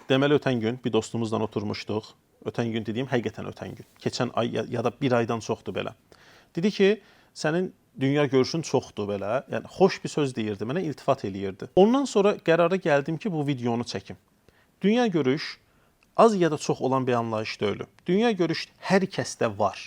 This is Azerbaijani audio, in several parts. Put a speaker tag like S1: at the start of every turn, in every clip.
S1: Deməli, ötən gün bir dostumuzla oturmuşduq. Ötən gün dediyim, həqiqətən ötən gün. Keçən ay ya da bir aydan çoxdur belə. Dedi ki, sənin dünya görüşün çoxdur belə. Yəni, xoş bir söz deyirdi, mənə iltifat eləyirdi. Ondan sonra qərara gəldim ki, bu videonu çəkim. Dünya görüş az ya da çox olan bir anlayış deyil. Dünya görüş hər kəsdə var.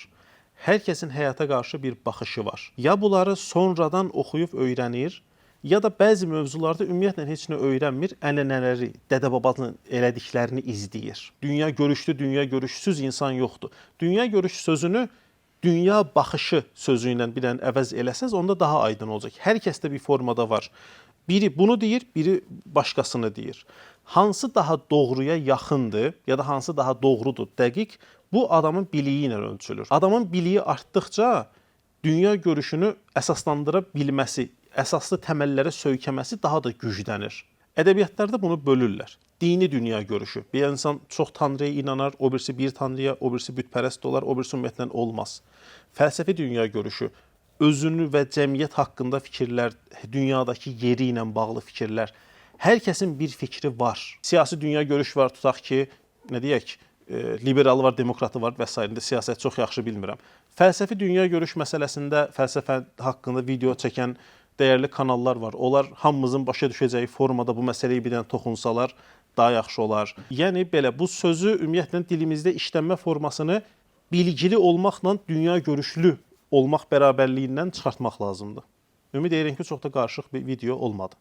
S1: Hər kəsin həyata qarşı bir baxışı var. Ya bunları sonradan oxuyub öyrənir, ya da bəzi mövzularda ümumiyyətlə heç nə öyrənmir, ənənələri, dədə-babanın elədiklərini izləyir. Dünya görüşlü, dünya görüşsüz insan yoxdur. Dünya görüş sözünü dünya baxışı sözü ilə bir dənə əvəz eləsəz, onda daha aydın olacaq. Hər kəsdə bir formada var. Biri bunu deyir, biri başqasını deyir. Hansı daha doğruya yaxındır, ya da hansı daha doğrudur, dəqiq, bu adamın biliyi ilə ölçülür. Adamın biliyi artdıqca dünya görüşünü əsaslandıra bilməsi, əsaslı təməllərə söykəməsi daha da güclənir. Ədəbiyyatlarda bunu bölürlər. Dini dünya görüşü. Bir insan çox tanrıya inanar, o birisi bir tanrıya, o birisi bütpərəst olar, o birisi ümumiyyətlə olmaz. Fəlsəfi dünya görüşü, özünü və cəmiyyət haqqında fikirlər, dünyadakı yeri ilə bağlı fikirlər. Hər kəsin bir fikri var. Siyasi dünya görüş var, tutaq ki, nə deyək, liberalı var, demokratı var və s. Siyasət çox yaxşı bilmirəm. Fəlsəfi dünya görüş məsələsində fəlsəfə haqqında video çəkən dəyərli kanallar var. Onlar hamımızın başa düşəcəyi formada bu məsələyə bir dənə toxunsalar daha yaxşı olar. Yəni belə bu sözü ümumiyyətlə dilimizdə işlənmə formasını bilgili olmaqla dünya görüşlü olmaq bərabərliyindən çıxartmaq lazımdır. Ümid edirəm ki, çox da qarışıq bir video olmadı.